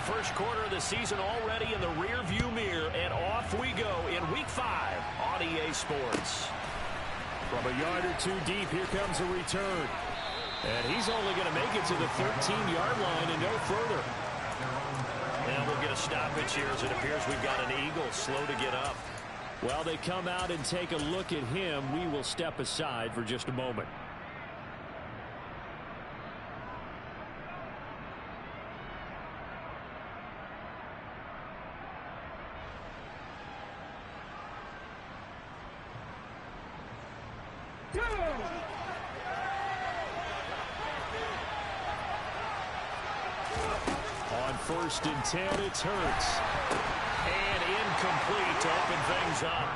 first quarter of the season already in the rearview mirror, and off we go in Week 5 on EA Sports. From a yard or two deep, here comes a return. And he's only going to make it to the 13-yard line and no further. And we'll get a stoppage here as it appears we've got an Eagle slow to get up. While they come out and take a look at him, we will step aside for just a moment. On 1st and 10, it's Hurts. And incomplete to open things up.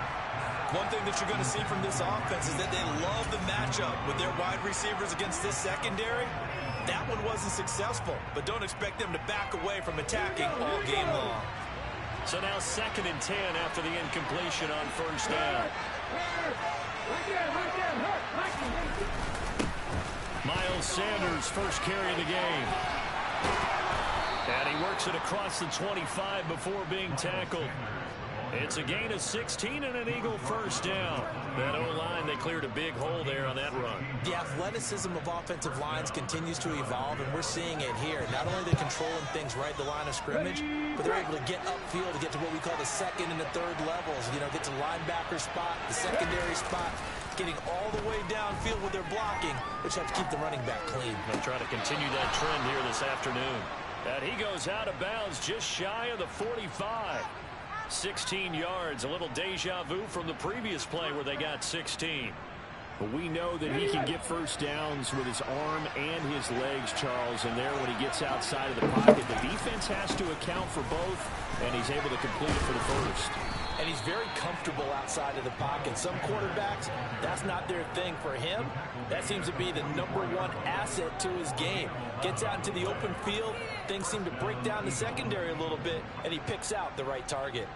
One thing that you're going to see from this offense is that they love the matchup with their wide receivers against this secondary. That one wasn't successful, but don't expect them to back away from attacking all game long. So now 2nd and 10 after the incompletion on 1st down. Miles Sanders first carry of the game. And he works it across the 25 before being tackled. It's a gain of 16 and an Eagle first down. That O-line, they cleared a big hole there on that run. The athleticism of offensive lines continues to evolve, and we're seeing it here. Not only are they controlling things right at the line of scrimmage, but they're able to get upfield to get to what we call the 2nd and the 3rd levels. You know, get to linebacker spot, the secondary spot, getting all the way downfield with their blocking, which have to keep the running back clean. They'll try to continue that trend here this afternoon. And he goes out of bounds just shy of the 45. 16 yards, a little deja vu from the previous play where they got 16. But we know that he can get first downs with his arm and his legs, Charles, and there when he gets outside of the pocket, the defense has to account for both, and he's able to complete it for the first. And he's very comfortable outside of the pocket. Some quarterbacks, that's not their thing. For him, that seems to be the #1 asset to his game. Gets out into the open field, things seem to break down the secondary a little bit, and he picks out the right target.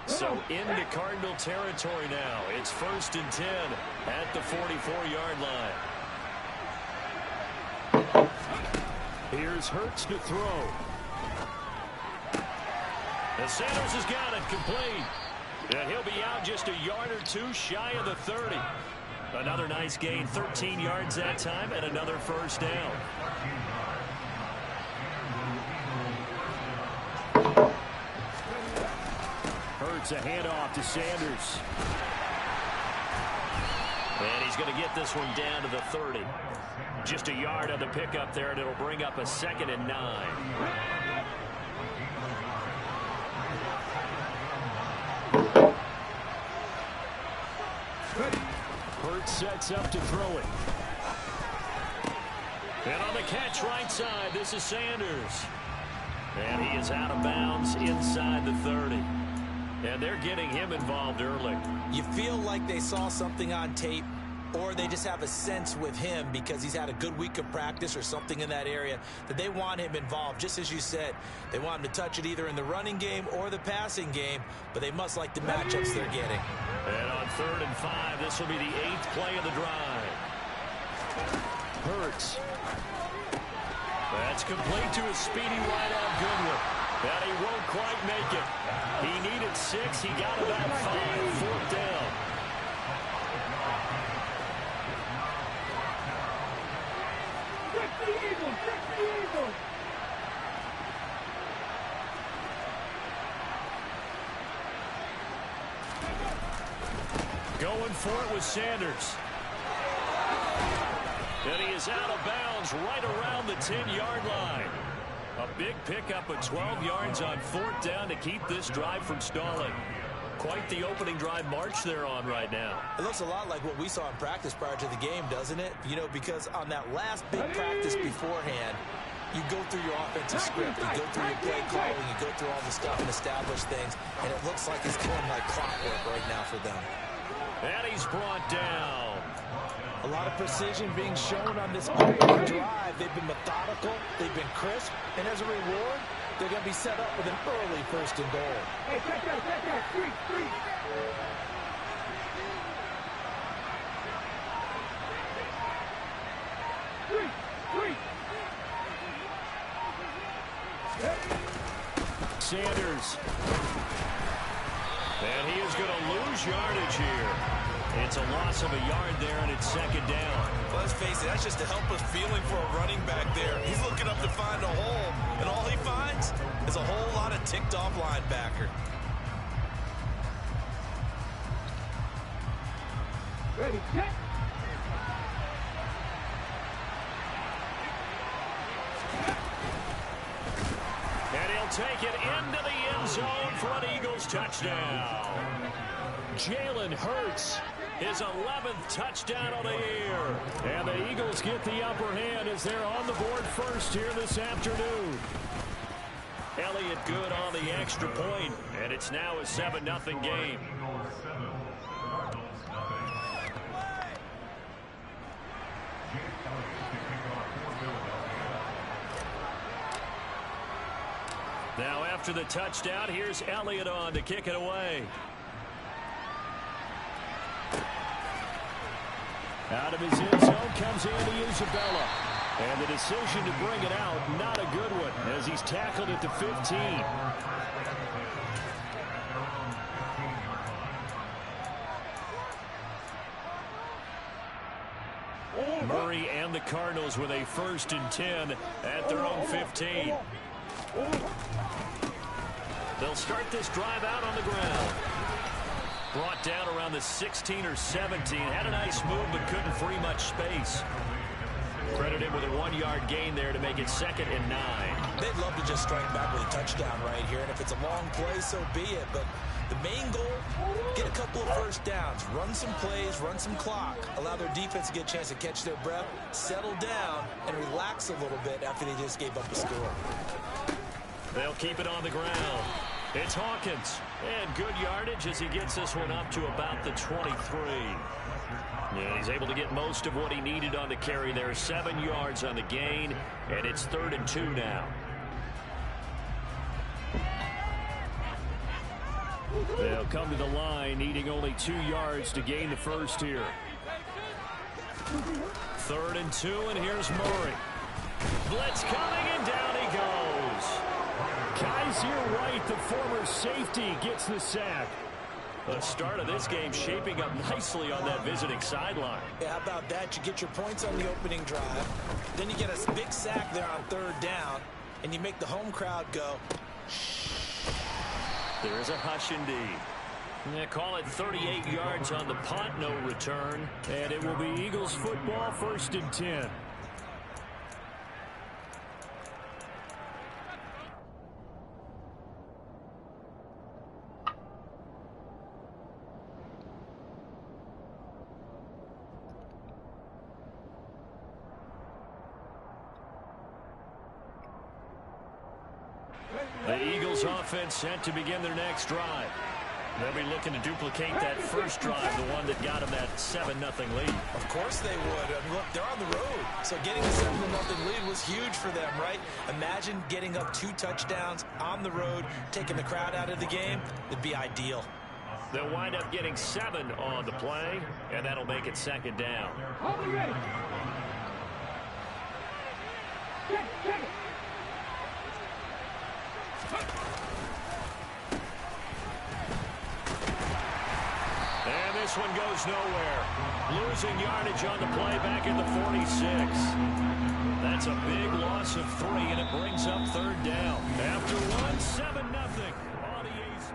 So into Cardinal territory now. It's 1st and 10 at the 44-yard line. Here's Hurts to throw. And Sanders has got it complete. And he'll be out just a yard or two shy of the 30. Another nice gain, 13 yards that time, and another first down. Hurts a handoff to Sanders. And he's going to get this one down to the 30. Just a yard on the pickup there, and it'll bring up a 2nd and 9. Hurts sets up to throw it. And on the catch right side, this is Sanders. And he is out of bounds inside the 30. And they're getting him involved early. You feel like they saw something on tape, or they just have a sense with him because he's had a good week of practice or something in that area that they want him involved. Just as you said, they want him to touch it either in the running game or the passing game, but they must like the matchups they're getting. And on 3rd and 5, this will be the 8th play of the drive. Hurts. That's complete to a speedy wideout Goodwin. And he won't quite make it. He needed 6. He got about 5. 4th down. Going for it with Sanders. And he is out of bounds right around the 10-yard line. A big pickup of 12 yards on 4th down to keep this drive from stalling. Quite the opening drive march they're on right now. It looks a lot like what we saw in practice prior to the game, doesn't it? You know, because on that last big practice beforehand, you go through your offensive script, you go through your play calling, you go through all the stuff and establish things, and it looks like it's going like clockwork right now for them. And he's brought down. A lot of precision being shown on this opening drive. They've been methodical, they've been crisp, and as a reward, they're going to be set up with an early 1st and goal. Hey, check that, street. Sanders. And he is going to lose yardage here. It's a loss of a yard there, and it's second down. Let's face it, that's just a helpless feeling for a running back there. He's looking up to find a hole, and all he finds is a whole lot of ticked-off linebacker. Ready, set. And he'll take it into the end zone for an Eagles touchdown. Jalen Hurts, his 11th touchdown of the year. And the Eagles get the upper hand as they're on the board first here this afternoon. Elliott good on the extra point, and it's now a 7-0 game. Now after the touchdown, here's Elliott on to kick it away. Out of his end zone comes Andy Isabella. And the decision to bring it out, not a good one, as he's tackled at the 15. Murray and the Cardinals with a 1st and 10 at their own 15. They'll start this drive out on the ground. Brought down around the 16 or 17. Had a nice move, but couldn't free much space. Credited with a 1-yard gain there to make it 2nd and 9. They'd love to just strike back with a touchdown right here, and if it's a long play, so be it. But the main goal, get a couple of first downs, run some plays, run some clock, allow their defense to get a chance to catch their breath, settle down, and relax a little bit after they just gave up a score. They'll keep it on the ground. It's Hawkins, and good yardage as he gets this one up to about the 23. Yeah, he's able to get most of what he needed on the carry there. 7 yards on the gain, and it's 3rd and 2 now. They'll come to the line, needing only 2 yards to gain the first here. 3rd and 2, and here's Murray. Blitz coming, and down he goes. Kaiser White, the former safety, gets the sack. The start of this game shaping up nicely on that visiting sideline. Yeah, how about that? You get your points on the opening drive, then you get a big sack there on 3rd down, and you make the home crowd go. There is a hush indeed. They call it 38 yards on the punt, no return. And it will be Eagles football, 1st and 10. The Eagles offense set to begin their next drive. They'll be looking to duplicate that first drive, the one that got them that 7-0 lead. Of course they would. I mean, look, they're on the road. So getting a 7-0 lead was huge for them, right? Imagine getting up 2 touchdowns on the road, taking the crowd out of the game. It'd be ideal. They'll wind up getting 7 on the play, and that'll make it 2nd down. And this one goes nowhere. Losing yardage on the play back in the 46. That's a big loss of 3, and it brings up 3rd down. After 1, 7-0 on the A's.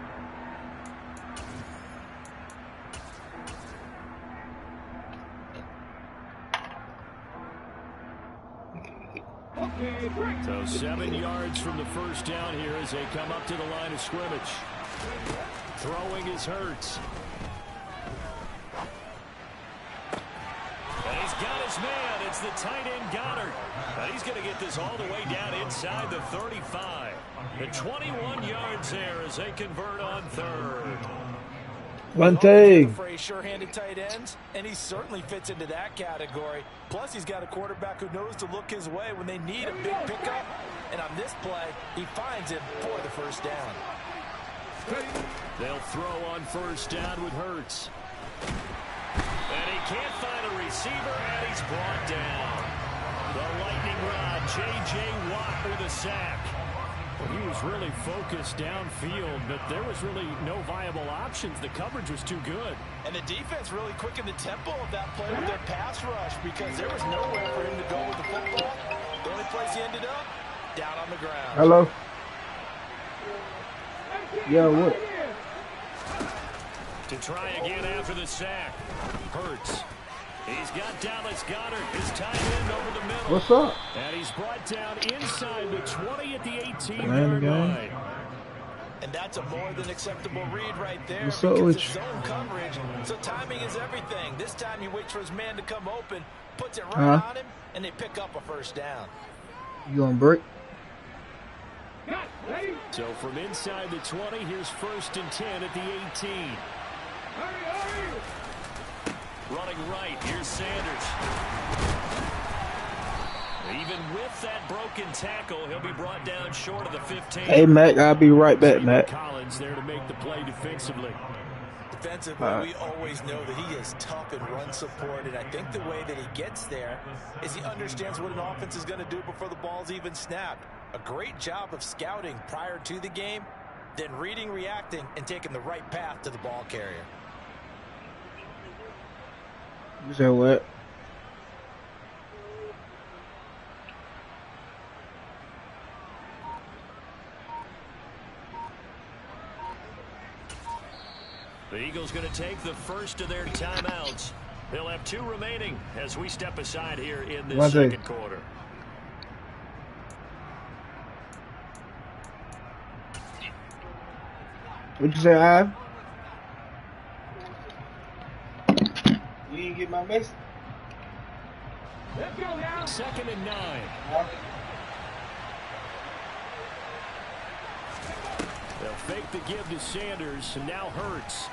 So 7 yards from the first down here as they come up to the line of scrimmage. Throwing is Hurts. And he's got his man. It's the tight end Goddard. And he's going to get this all the way down inside the 35. The 21 yards there as they convert on 3rd. One take. For a sure-handed tight ends, and he certainly fits into that category. Plus, he's got a quarterback who knows to look his way when they need a big pickup. And on this play, he finds him for the first down. They'll throw on first down with Hurts. And he can't find a receiver, and he's brought down. The lightning rod, J.J. Watt with a sack. Well, he was really focused downfield, but there was really no viable options. The coverage was too good. And the defense really quickened the tempo of that play with their pass rush because there was nowhere for him to go with the football. The only place he ended up, down on the ground. Hello. Yo, what? To try again after the sack. Hurts. He's got Dallas Goedert, his tight end, over the middle. What's up? And he's brought down inside the 20 at the 18-yard line. And that's a more than acceptable read right there. What's up because with it's you? zone coverage, so timing is everything. This time he waits for his man to come open, puts it right on him, and they pick up a first down. You gonna break? So from inside the 20, here's 1st and 10 at the 18. Running right, here's Sanders. Even with that broken tackle, he'll be brought down short of the 15. Hey, Mac, I'll be right back, Mac. Collins there to make the play defensively. Defensively, we always know that he is tough in run support, and I think the way that he gets there is he understands what an offense is going to do before the ball's even snapped. A great job of scouting prior to the game, then reading, reacting, and taking the right path to the ball carrier. You said what? The Eagles going to take the first of their timeouts. They'll have 2 remaining as we step aside here in this second quarter. What'd you say, Ive? You didn't get my message? Let's go now. 2nd and 9. They'll fake the give to Sanders, and now Hurts.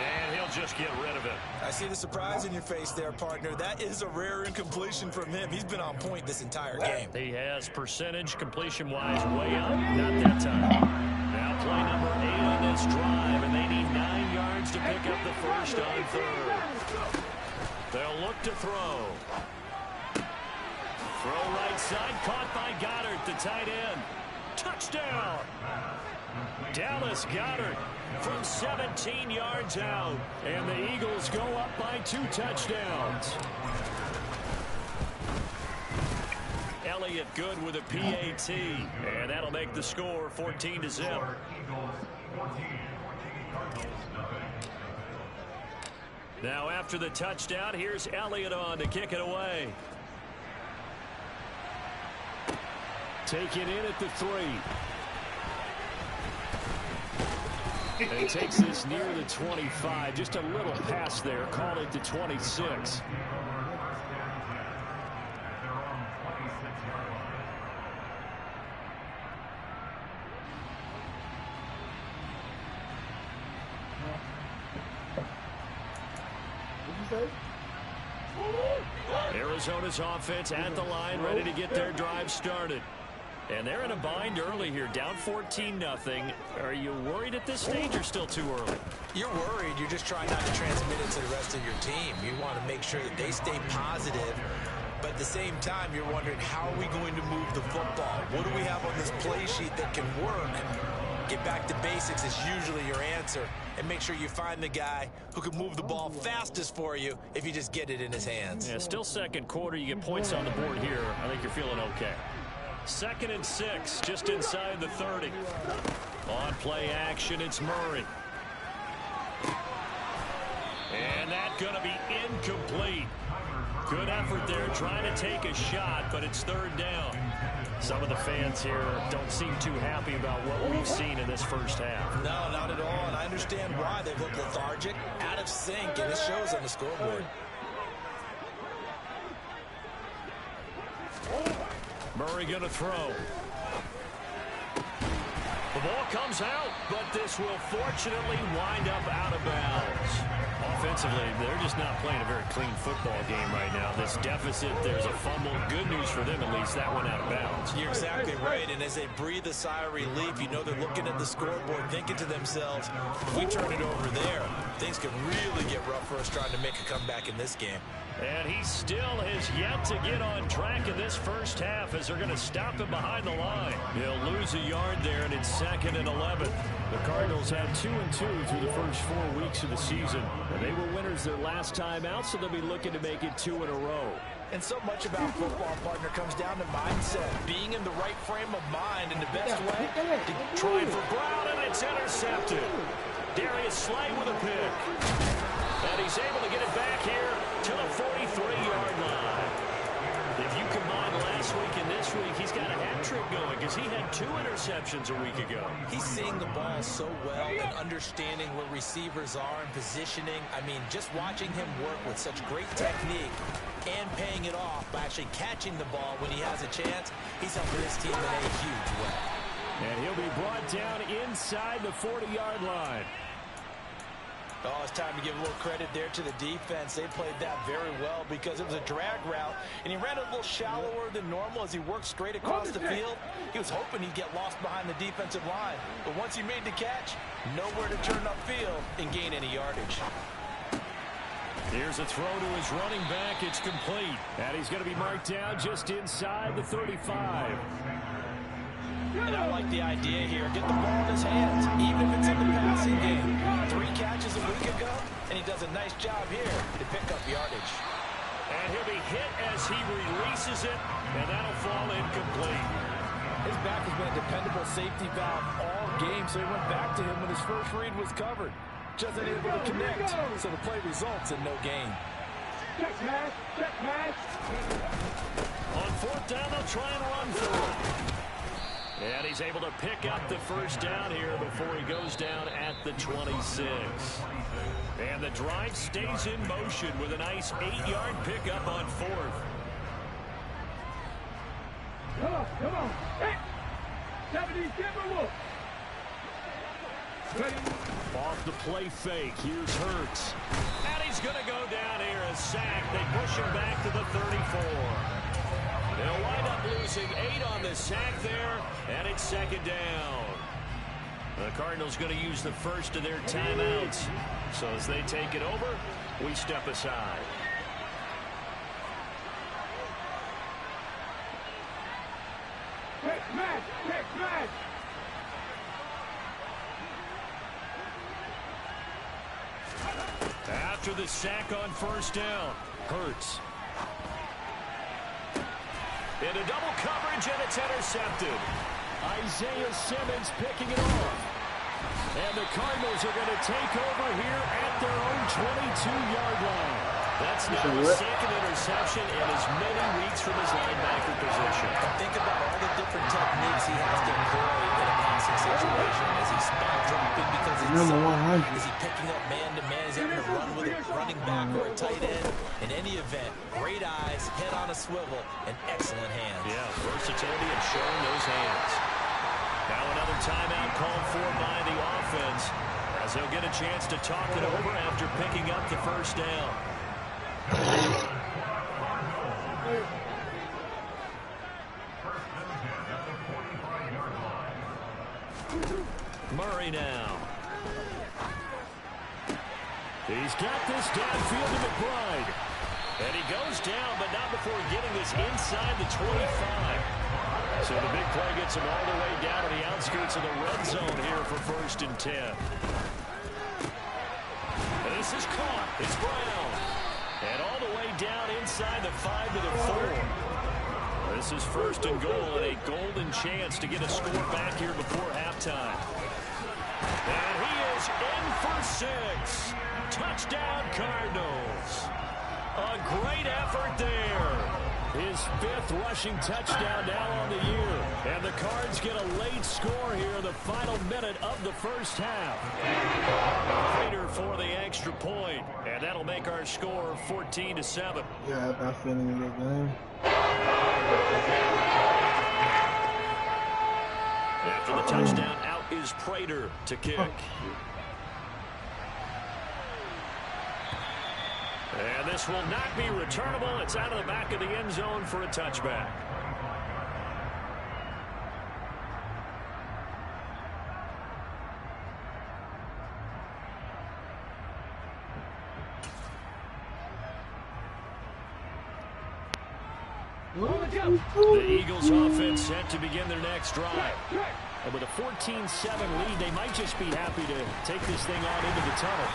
And he'll just get rid of it. I see the surprise in your face there, partner. That is a rare incompletion from him. He's been on point this entire game. He has percentage completion-wise way up. Not that time. Now play number 8 on this drive, and they need 9 yards to pick up the first on 3rd. They'll look to throw. Throw right side, caught by Goddard, the tight end. Touchdown! Dallas Goedert from 17 yards out. And the Eagles go up by 2 touchdowns. Elliott good with a PAT. And that'll make the score 14-0. Now after the touchdown, here's Elliott on to kick it away. Taken in at the 3. And he takes this near the 25. Just a little pass there. Call it the 26. Arizona's offense at the line, ready to get their drive started. And they're in a bind early here, down 14-0. Are you worried at this stage or still too early? You're worried. You're just trying not to transmit it to the rest of your team. You want to make sure that they stay positive. But at the same time, you're wondering, how are we going to move the football? What do we have on this play sheet that can work? Get back to basics is usually your answer. And make sure you find the guy who can move the ball fastest for you if you just get it in his hands. Yeah, still second quarter. You get points on the board here. I think you're feeling okay. 2nd and 6, just inside the 30. On play action, it's Murray. And that's going to be incomplete. Good effort there, trying to take a shot, but it's 3rd down. Some of the fans here don't seem too happy about what we've seen in this first half. No, not at all, and I understand why. They've looked lethargic, out of sync, and it shows on the scoreboard. Murray going to throw. The ball comes out, but this will fortunately wind up out of bounds. Offensively, they're just not playing a very clean football game right now. This deficit, there's a fumble. Good news for them, at least. That went out of bounds. You're exactly right, and as they breathe a sigh of relief, you know they're looking at the scoreboard, thinking to themselves, if we turn it over there, things could really get rough for us trying to make a comeback in this game. And he still has yet to get on track in this first half as they're going to stop him behind the line. He'll lose a yard there, and it's 2nd and 11. The Cardinals had 2-2 through the first 4 weeks of the season. And they were winners their last time out, so they'll be looking to make it 2 in a row. And so much about football, partner, comes down to mindset. Being in the right frame of mind, and the best way to trying for Brown, and it's intercepted. Darius Slay with a pick. And he's able to get it back here to the 43-yard line. If you combine last week and this week, he's got a hat trick going because he had 2 interceptions a week ago. He's seeing the ball so well and understanding where receivers are and positioning. I mean, just watching him work with such great technique and paying it off by actually catching the ball when he has a chance, he's helping his team in a huge way. And he'll be brought down inside the 40-yard line. Oh, it's time to give a little credit there to the defense. They played that very well because it was a drag route, and he ran a little shallower than normal as he worked straight across the field. He was hoping he'd get lost behind the defensive line, but once he made the catch, nowhere to turn upfield and gain any yardage. Here's a throw to his running back. It's complete, and he's going to be marked down just inside the 35. And I like the idea here. Get the ball in his hands, even if it's in the passing game. 3 catches a week ago, and he does a nice job here to pick up yardage. And he'll be hit as he releases it, and that'll fall incomplete. His back has been a dependable safety valve all game, so he went back to him when his first read was covered. Just unable to connect, so the play results in no gain. Check pass, check pass. On 4th down, they'll try and run for it. And he's able to pick up the first down here before he goes down at the 26. And the drive stays in motion with a nice 8-yard pickup on 4th. Come on. Hey. 70, give a look. Off the play fake, here's Hurts. And he's going to go down here, a sack. They push him back to the 34. They'll wind up losing 8 on the sack there, and it's 2nd down. The Cardinals going to use the first of their timeouts. So as they take it over, we step aside. Check match, check match. After the sack on 1st down, Hurts. Into double coverage, and it's intercepted. Isaiah Simmons picking it off. And the Cardinals are going to take over here at their own 22-yard line. That's now the 2nd interception in as many weeks from his linebacker position. Think about all the different techniques he has to employ in a passing situation. Is he spot dropping because it's is he picking up man-to-man? Is he having to run with a running back or a tight end? In any event, great eyes, head on a swivel, and excellent hands. Yeah, versatility and showing those hands. Now another timeout called for by the offense as they'll get a chance to talk it over after picking up the first down. Murray now. He's got this downfield to McBride. And he goes down, but not before getting this inside the 25. So the big play gets him all the way down to the outskirts of the red zone here for 1st and 10. And this is caught. It's Brown. And all the way down inside the 5 to the 4. This is 1st and goal and a golden chance to get a score back here before halftime. And he is in for 6. Touchdown, Cardinals. A great effort there. His 5th rushing touchdown now on the year. And the Cards get a late score here in the final minute of the first half. Prater for the extra point. And that'll make our score 14-7. Yeah, I'm feeling the game. After the touchdown, out is Prater to kick. And this will not be returnable. It's out of the back of the end zone for a touchback. The Eagles offense set to begin their next drive. And with a 14-7 lead, they might just be happy to take this thing on into the tunnel.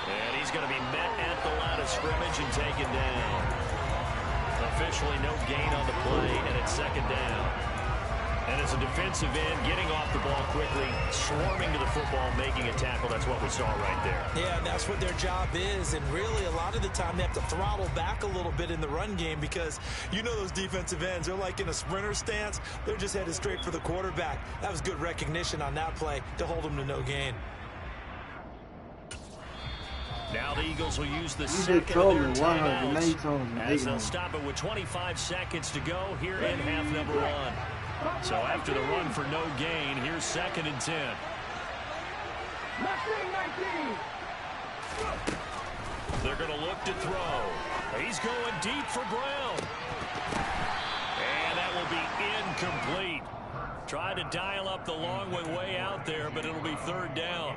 And he's going to be met at the line of scrimmage and taken down. Officially no gain on the play, and it's second down. And it's a defensive end getting off the ball quickly, swarming to the football, making a tackle. That's what we saw right there. Yeah, that's what their job is. And really, a lot of the time, they have to throttle back a little bit in the run game because you know those defensive ends, they're like in a sprinter stance. They're just headed straight for the quarterback. That was good recognition on that play to hold them to no gain. Now the Eagles will use the second of their timeouts as they'll stop it with 25 seconds to go here in half number 1. So after the run for no gain, here's 2nd and 10. They're going to look to throw. He's going deep for Brown. And that will be incomplete. Tried to dial up the long way out there, but it'll be 3rd down.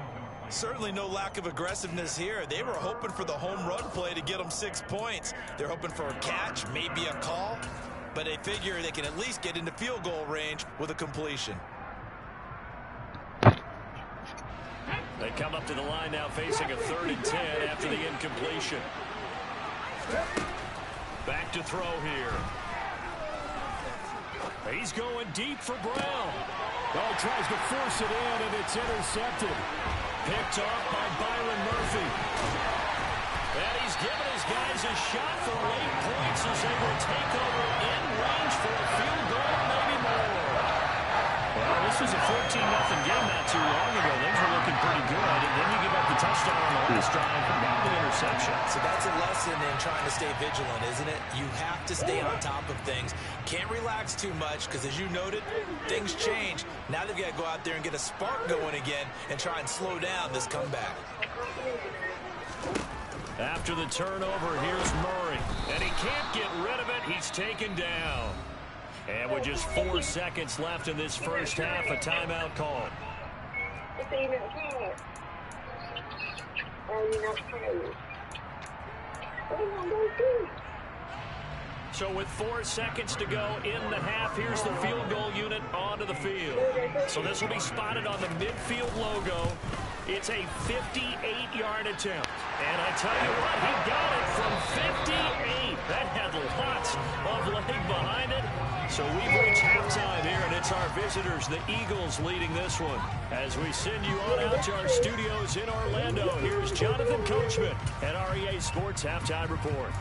Certainly no lack of aggressiveness here. They were hoping for the home run play to get them 6 points. They're hoping for a catch, maybe a call, but they figure they can at least get into field goal range with a completion. They come up to the line now facing a 3rd and 10 after the incompletion. Back to throw here. He's going deep for Brown. Oh, tries to force it in, and it's intercepted. Picked off by Byron Murphy. And he's given his guys a shot for late points as they will take over in range for a field goal, maybe more. Well, this was a 14-0 game not too long ago. Things were looking pretty good. And then you give up the touchdown on the last drive, and now the interception. So that's a lesson in trying to stay vigilant, isn't it? You have to stay on top of things. Can't relax too much because, as you noted, things change. Now they've got to go out there and get a spark going again and try and slow down this comeback. After the turnover, here's Murray. And he can't get rid of it. He's taken down. And with just 4 seconds left in this first half, a timeout call. So with 4 seconds to go in the half, here's the field goal unit onto the field. So this will be spotted on the midfield logo. It's a 58-yard attempt. And I tell you what, he got it from 58. That had lots of leg behind it. So we've reached halftime here, and it's our visitors, the Eagles, leading this one. As we send you on out to our studios in Orlando, here's Jonathan Coachman at REA Sports Halftime Report.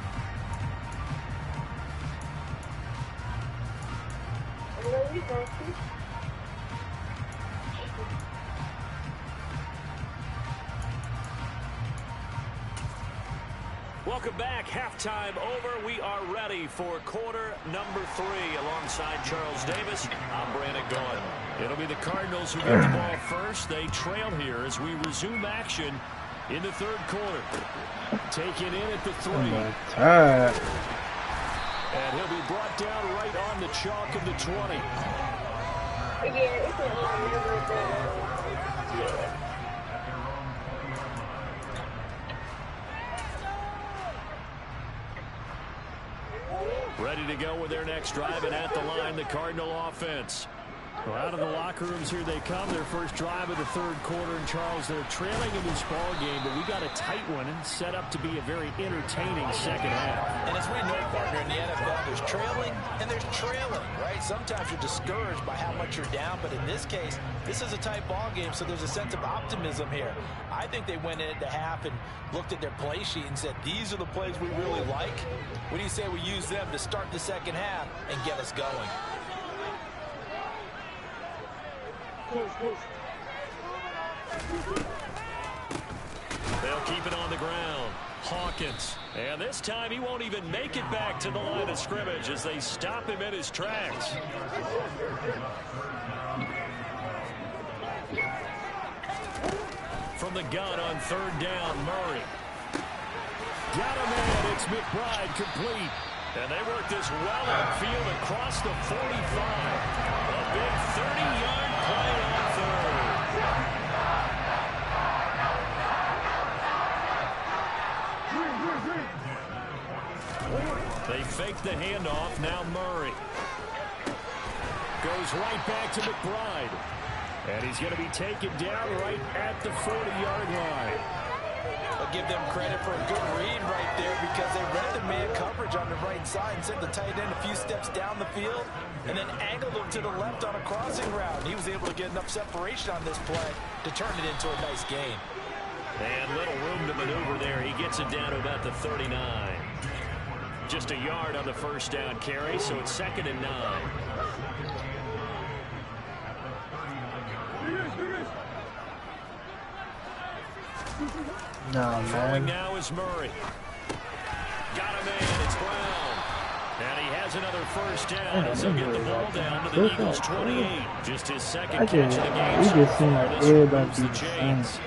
Welcome back. Halftime over. We are ready for quarter number 3 alongside Charles Davis. I'm Brandon Gaudin. It'll be the Cardinals who get the ball first. They trail here as we resume action in the 3rd quarter. Taken in at the 3. And he'll be brought down right on the chalk of the 20. Ready to go with their next drive, and at the line, the Cardinal offense. Well, out of the locker rooms here they come. Their first drive of the 3rd quarter. And Charles, they're trailing in this ball game, but we got a tight one and set up to be a very entertaining second half. And as we know, partner, in the NFL, there's trailing and there's trailing, right? Sometimes you're discouraged by how much you're down, but in this case, this is a tight ball game, so there's a sense of optimism here. I think they went into half and looked at their play sheet and said, these are the plays we really like. What do you say we use them to start the second half and get us going? They'll keep it on the ground. Hawkins. And this time he won't even make it back to the line of scrimmage as they stop him in his tracks. From the gun on 3rd down, Murray. Got a man. It's McBride complete. And they work this well upfield across the 45. A big 30-yard play on third. They fake the handoff. Now Murray goes right back to McBride. And he's going to be taken down right at the 40-yard line. I'll give them credit for a good read right there because they read the man coverage on the right side and sent the tight end a few steps down the field and then angled him to the left on a crossing route. He was able to get enough separation on this play to turn it into a nice gain. And little room to maneuver there. He gets it down to about the 39. Just a yard on the first down carry, so it's 2nd and 9. Nah, Throwing man. now is Murray. Got a man. It's Brown. And he has another first down as he'll get the ball down to the Eagles' 28. Just his second catch of the game so far. This moves the chains.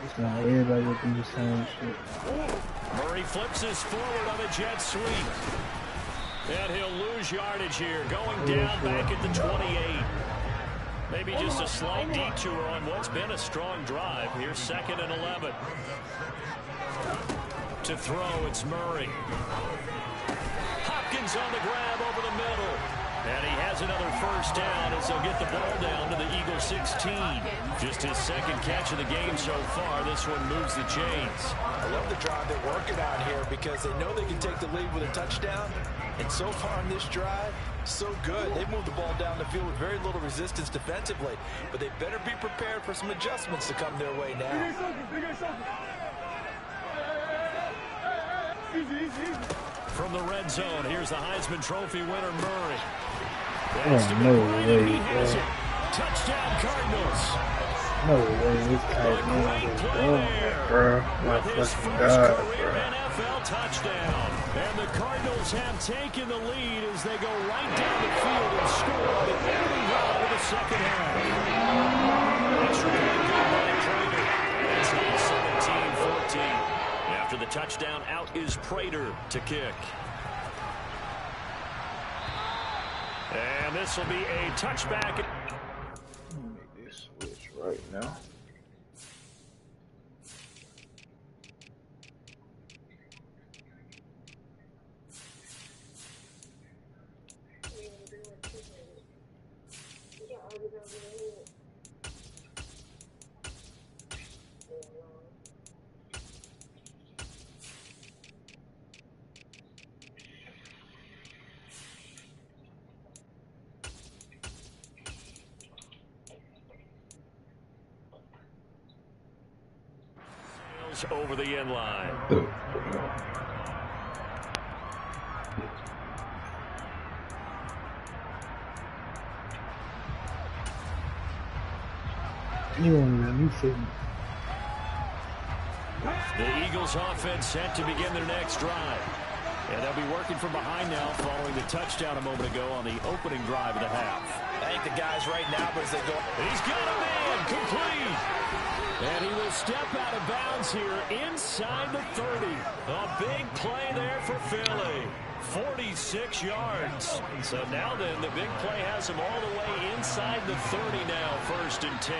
It's not everybody will do the same shit. Murray flips this forward on a jet sweep. And he'll lose yardage here. Going down back at the 28. Maybe just a slight detour on what's been a strong drive. Here's 2nd and 11. To throw, it's Murray. Hopkins on the grab over the middle. And he has another first down as they'll get the ball down to the Eagles' 16. Just his second catch of the game so far. This one moves the chains. I love the drive they're working out here because they know they can take the lead with a touchdown. And so far in this drive, so good. They moved the ball down the field with very little resistance defensively. But they better be prepared for some adjustments to come their way now. From the red zone, here's the Heisman Trophy winner, Murray. Oh, no way, bro. Touchdown, Cardinals. No way, this guy's not going, bro. My fucking God, bro. NFL touchdown. And the Cardinals have taken the lead as they go right down the field and score on the early run of the second half. Extra point good by Prater. It's now 17-14. After the touchdown, out is Prater to kick. And this will be a touchback. Let me make this switch right now. Over the end line. The Eagles offense set to begin their next drive. And they'll be working from behind now following the touchdown a moment ago on the opening drive of the half. I think the guys right now, but as they go. He's got a man complete. And he will step out of bounds here inside the 30. A big play there for Philly. 46 yards. So now then, the big play has him all the way inside the 30 now, 1st and 10.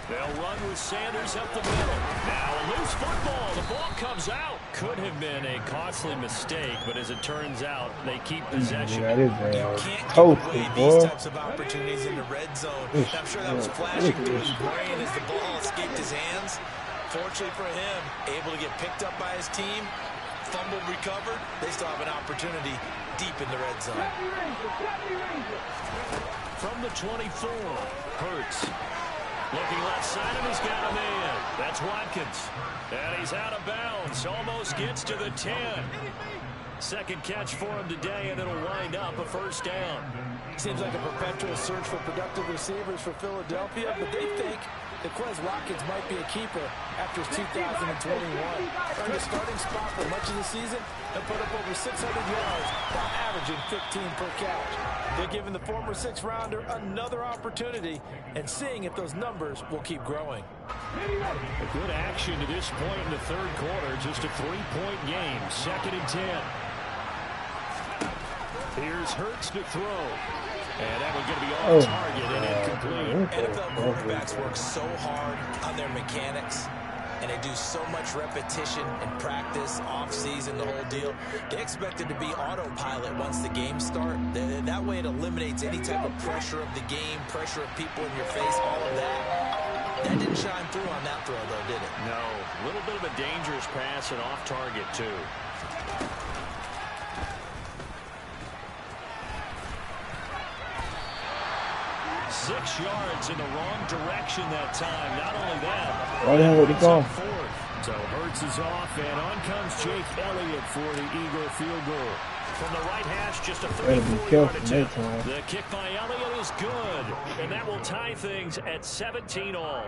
They'll run with Sanders up the middle. Now a loose football. The ball comes out. Could have been a costly mistake, but as it turns out, they keep possession. Yeah, You can't give away these types of opportunities in the red zone. I'm sure that was flashing through his brain as the ball escaped his hands. Fortunately for him, able to get picked up by his team, fumbled, recovered. They still have an opportunity deep in the red zone. From the 24, Hurts. Looking left side of his got a man. That's Watkins. And he's out of bounds. Almost gets to the 10. Second catch for him today, and it'll wind up a first down. Seems like a perpetual search for productive receivers for Philadelphia, but they think the Quez Watkins might be a keeper after 2021. Earned a starting spot for much of the season and put up over 600 yards while averaging 15 per catch. They're giving the former sixth-rounder another opportunity and seeing if those numbers will keep growing. A good action to this point in the third quarter. Just a 3-point game. 2nd and 10. Here's Hurts to throw. And that was going to be off target and incomplete. NFL quarterbacks work so hard on their mechanics, and they do so much repetition and practice, off-season, the whole deal. They expect it to be autopilot once the games start. That way it eliminates any type of pressure of the game, pressure of people in your face, all of that. That didn't shine through on that throw, though, did it? No. A little bit of a dangerous pass and off target, too. 6 yards in the wrong direction that time. Not only that, so Hurts is off, and on comes Jake Elliott for the Eagle field goal. From the right hash, just a 34-yard attempt. The kick by Elliott is good, and that will tie things at 17 all.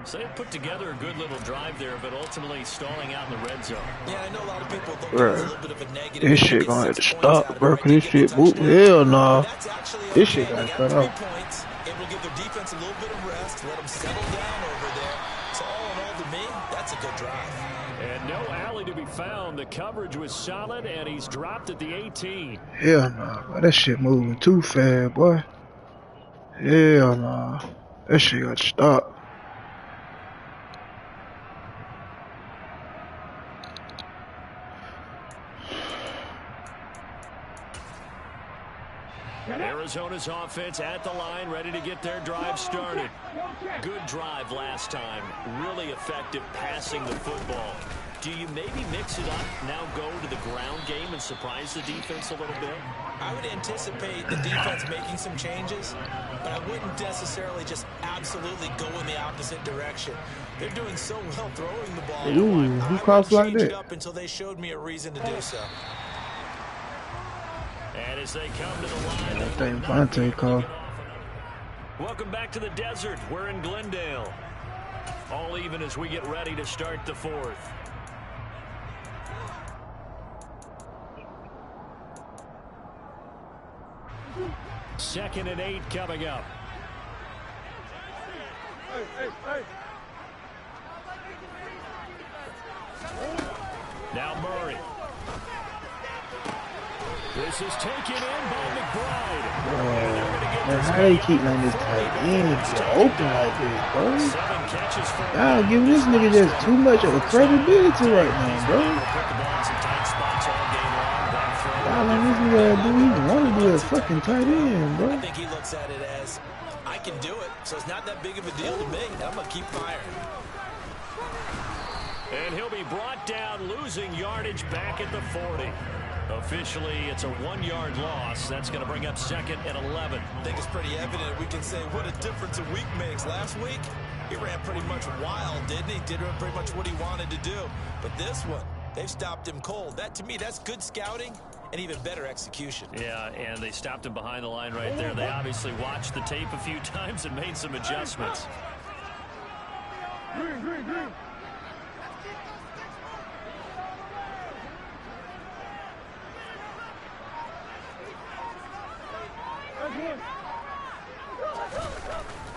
So they put together a good little drive there, but ultimately stalling out in the red zone. Yeah, I know a lot of people look at it as a little bit of a negative. This shit gonna have to stop, bro. This shit, boot. Hell nah. This shit gotta cut off. Able to give their defense a little bit of rest, let them settle down over there. So all in all, to me, that's a good drive. And no alley to be found. The coverage was solid, and he's dropped at the 18. Hell nah, bro. That shit moving too fast, boy. Hell nah. That shit gotta stop. Arizona's offense at the line, ready to get their drive started. Good drive last time. Really effective passing the football. Do you maybe mix it up, now go to the ground game and surprise the defense a little bit? I would anticipate the defense making some changes, but I wouldn't necessarily just absolutely go in the opposite direction. They're doing so well throwing the ball. Ooh, who crossed like that? It up until they showed me a reason to do so. And as they come to the line, that thing Vontae called. Welcome back to the desert. We're in Glendale. All even as we get ready to start the fourth. Second and 8 coming up. Now Murray. This is taken in by McBride. Man, how they keep letting this tight end get open like this, bro? Y'all giving this nigga just too much of a credibility right now, bro. Y'all letting this nigga do even want to be a fucking tight end, bro. I think he looks at it as, I can do it, so it's not that big of a deal to me. I'm going to keep firing. And he'll be brought down, losing yardage back at the 40. Officially, it's a 1-yard loss. That's going to bring up 2nd and 11. I think it's pretty evident. We can say what a difference a week makes. Last week, he ran pretty much wild, didn't he? Did pretty much what he wanted to do. But this one, they've stopped him cold. That, to me, that's good scouting and even better execution. Yeah, and they stopped him behind the line right there. They obviously watched the tape a few times and made some adjustments. Green.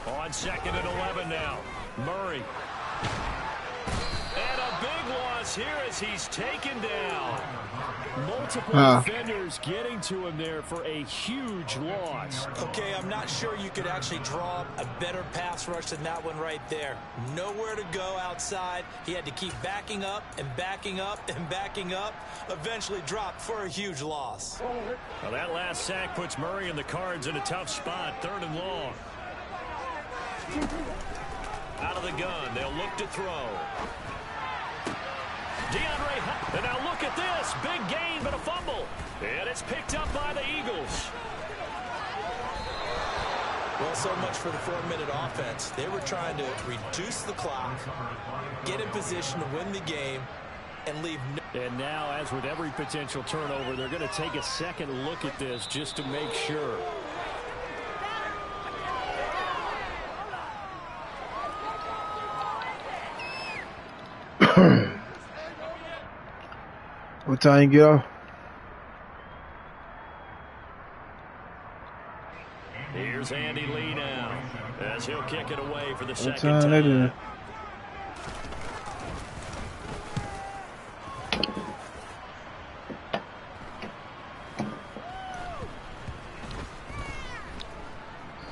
On 2nd and 11 now. Murray. And a big loss here as he's taken down. Multiple defenders getting to him there for a huge loss. Okay, I'm not sure you could actually draw a better pass rush than that one right there. Nowhere to go outside. He had to keep backing up and backing up and backing up. Eventually dropped for a huge loss. Well, that last sack puts Murray and the Cards in a tough spot. 3rd and long. Out of the gun. They'll look to throw. DeAndre, and now look at this. Big gain, but a fumble. And it's picked up by the Eagles. Well, so much for the 4-minute offense. They were trying to reduce the clock, get in position to win the game, and leave no... And now, as with every potential turnover, they're going to take a second look at this just to make sure. What time you get off? Here's Andy Lee now as he'll kick it away for the What second time that time. is?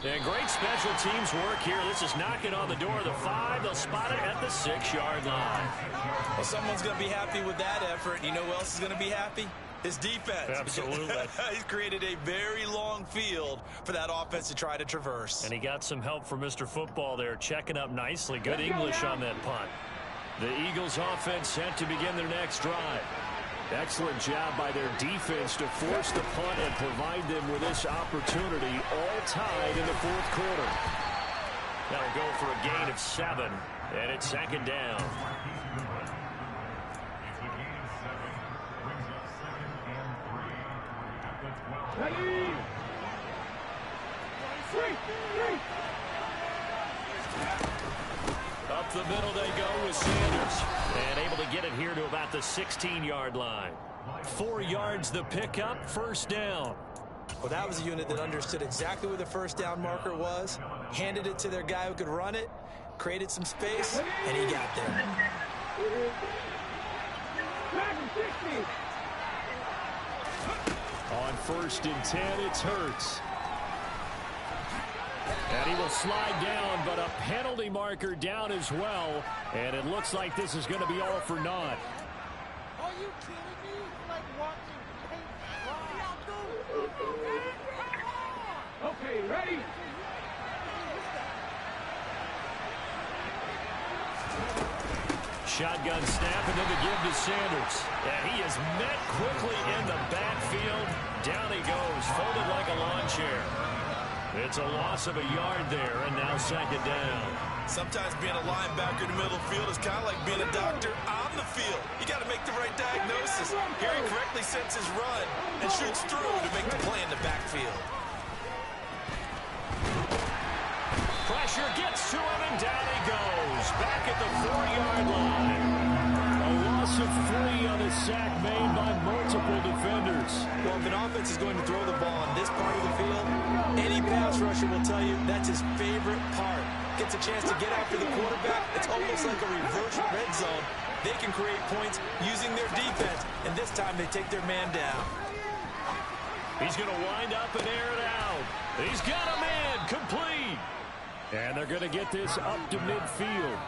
And great special teams work here. This is knocking on the door of the 5. They'll spot it at the 6-yard line. Well, someone's going to be happy with that effort. You know who else is going to be happy? His defense. Absolutely. He's created a very long field for that offense to try to traverse. And he got some help from Mr. Football there, checking up nicely. Good English on that punt. The Eagles offense set to begin their next drive. Excellent job by their defense to force the punt and provide them with this opportunity, all tied in the fourth quarter. That'll go for a gain of 7, and it's second down. Ready? Up the middle they go with Sanders. And able to get it here to about the 16-yard line. 4 yards the pickup, first down. Well, that was a unit that understood exactly where the first down marker was, handed it to their guy who could run it, created some space, and he got there. On 1st and 10, it's Hurts. And he will slide down, but a penalty marker down as well. And it looks like this is going to be all for naught. Are you kidding me? Like watching paint dry. Okay, ready? Shotgun snap and then the give to Sanders. And he is met quickly in the backfield. Down he goes, folded like a lawn chair. It's a loss of a yard there, and now second down. Sometimes being a linebacker in the middle of the field is kind of like being a doctor on the field. You got to make the right diagnosis. Here he correctly sets his run and shoots through to make the play in the backfield. Pressure gets to him, and down he goes. Back at the 4-yard line. A loss of 3 on a sack made by multiple defenders. Well, if an offense is going to throw the ball on this part of the field, any pass rusher will tell you that's his favorite part. Gets a chance to get after the quarterback. It's almost like a reverse red zone. They can create points using their defense, and this time they take their man down. He's going to wind up and air it out. He's got a man complete. And they're going to get this up to midfield.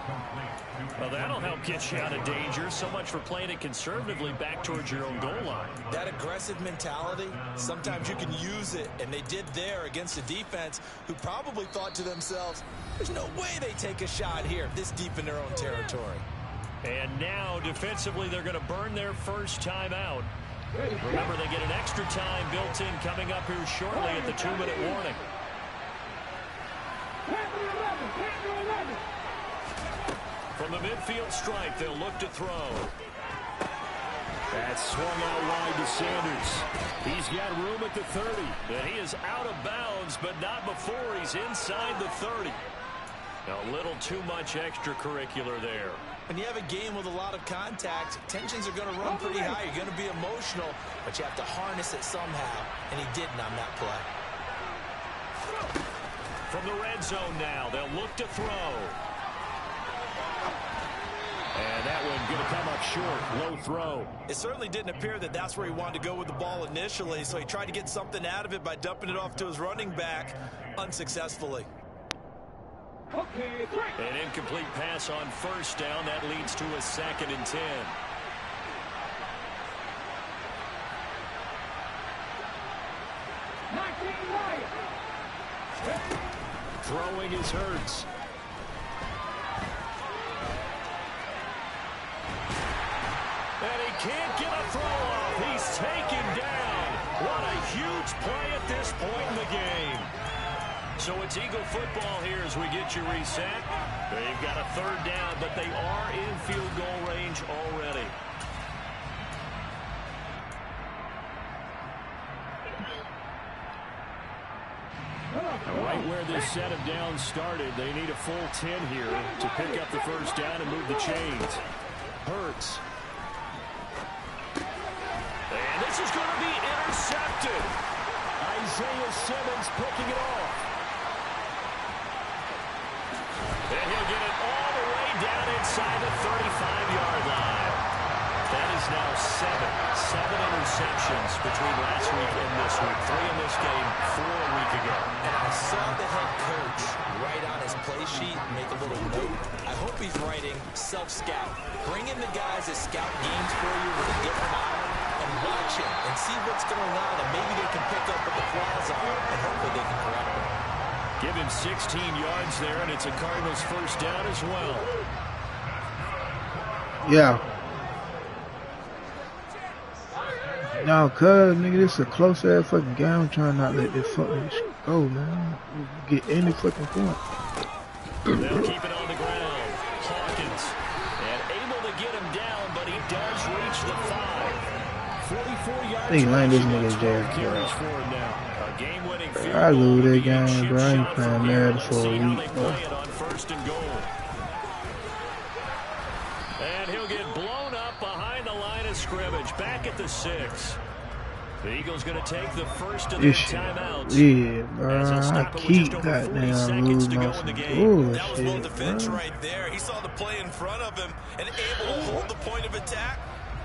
Well, that'll help get you out of danger. So much for playing it conservatively back towards your own goal line. That aggressive mentality, sometimes you can use it, and they did there against a defense who probably thought to themselves, there's no way they take a shot here this deep in their own territory. And now, defensively, they're going to burn their first time out. Remember, they get an extra time built in coming up here shortly at the 2-minute warning. From the midfield stripe, they'll look to throw. That's swung out wide to Sanders. He's got room at the 30. And he is out of bounds, but not before he's inside the 30. A little too much extracurricular there. When you have a game with a lot of contact, tensions are going to run pretty high. You're going to be emotional, but you have to harness it somehow, and he didn't on that play. From the red zone now, they'll look to throw. And that one going to come up short, low throw. It certainly didn't appear that that's where he wanted to go with the ball initially, so he tried to get something out of it by dumping it off to his running back unsuccessfully. Okay, An incomplete pass on first down. That leads to a 2nd and 10. Throwing is Hurts. And he can't get a throw off. He's taken down. What a huge play at this point in the game. So it's Eagle football here as we get you reset. They've got a 3rd down, but they are in field goal range already. Right where this set of downs started, they need a full 10 here to pick up the first down and move the chains. Hurts. And this is going to be intercepted. Isaiah Simmons picking it off. And he'll get it all the way down inside the 35-yard line. That is now seven interceptions between last week and this week. 3 in this game, 4 a week ago. And I saw the head coach write on his play sheet, make a little note. I hope he's writing self-scout. Bring in the guys that scout games for you with a different eye and watch it and see what's going on, and maybe they can pick up what the flaws are, and hopefully they can correct them. Give him 16 yards there, and it's a Cardinals first down as well. Yeah. No, cuz, nigga, this is a close-ass fucking game. I'm trying not to let this fucking shit go, man. Get any fucking point. They'll keep it on the ground. Hawkins, and able to get him down, but he does reach the 5. 44 yards. I think Lane this nigga jail, Carries for him now. A game-winning field I goal lose to that begin game, bro. I ain't chip playing shot Madden from for here. a See how week, they bro. play it on 1st and goal. And he'll get blown up behind the line of scrimmage. Back at the 6. The Eagles going to take the first of their timeouts. Yeah, bro. I keep goddamn losing on some bullshit, That was well defense bro. right there. He saw the play in front of him and able to hold the point of attack.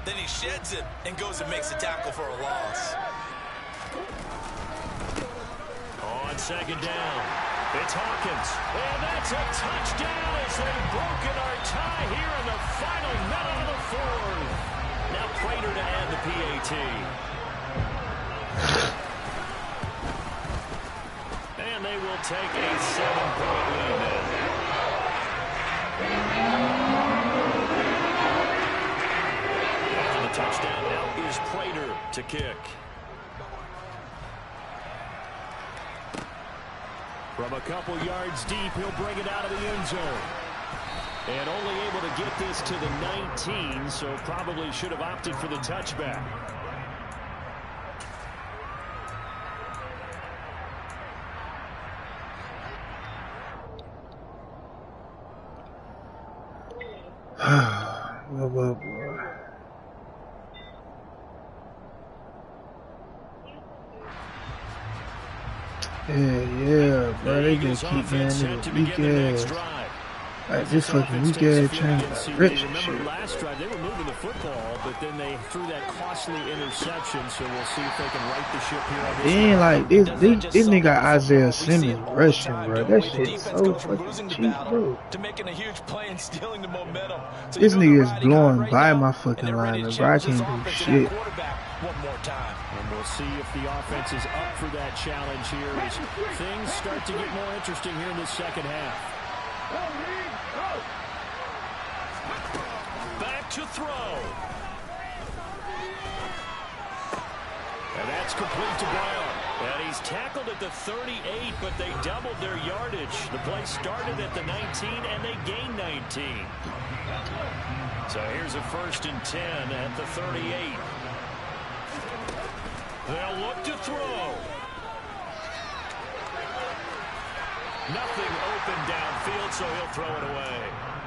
Then he sheds it and goes and makes a tackle for a loss. On 2nd down, it's Hawkins. And that's a touchdown as they've broken our tie here in the final minute of the 4th. Now Prater to add the PAT. And they will take a 7-point lead then. After the touchdown, now is Prater to kick. From a couple yards deep, he'll bring it out of the end zone. And only able to get this to the 19, so probably should have opted for the touchback. What, boy? Yeah, bro. They just keep getting this weak ass. Like this fucking weak ass change direction shit. Remember last drive they were moving the football, but then they threw that costly interception. So we'll see if they can right the ship here on this. It ain't like this nigga Isaiah Simmons rushing, bro. That shit's so fucking cheap, bro. To making a huge play and stealing the momentum. So this nigga is blowing by my fucking lineman, bro. I can't do shit. One more time. And we'll see if the offense is up for that challenge here as things start to get more interesting here in the second half. Back to throw. And that's complete to Brown. And he's tackled at the 38, but they doubled their yardage. The play started at the 19, and they gained 19. So here's a 1st and 10 at the 38. They'll look to throw. Nothing open downfield, so he'll throw it away.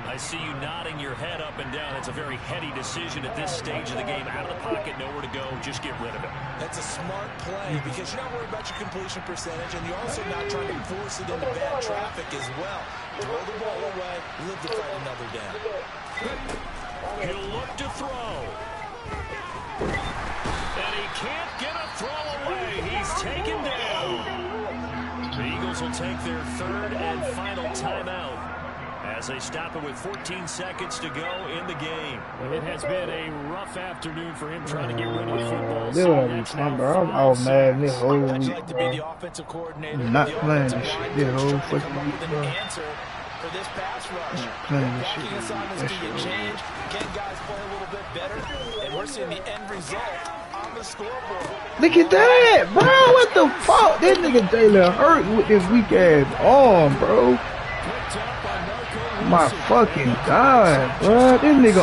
I see you nodding your head up and down. It's a very heady decision at this stage of the game. Out of the pocket, nowhere to go. Just get rid of it. That's a smart play because you're not worried about your completion percentage, and you're also not trying to force it into bad traffic as well. Throw the ball away, live to fight another down. He'll look to throw. And he can't get a throw away. He's taken down. The Eagles will take their 3rd and final timeout as they stop it with 14 seconds to go in the game. It has been a rough afternoon for him trying to get rid of the football. I'm all mad this whole week, Like to be the offensive coordinator. I'm not playing this shit this whole fucking week, bro. For this pass rush. Playing this Blocking shit, assignments that can shit get changed. Can guys play a little bit better? And we're seeing the end result on the scoreboard. Look at that, bro. What the fuck? That nigga Jalen hurt with this weak ass arm, bro. My fucking God, bro. This nigga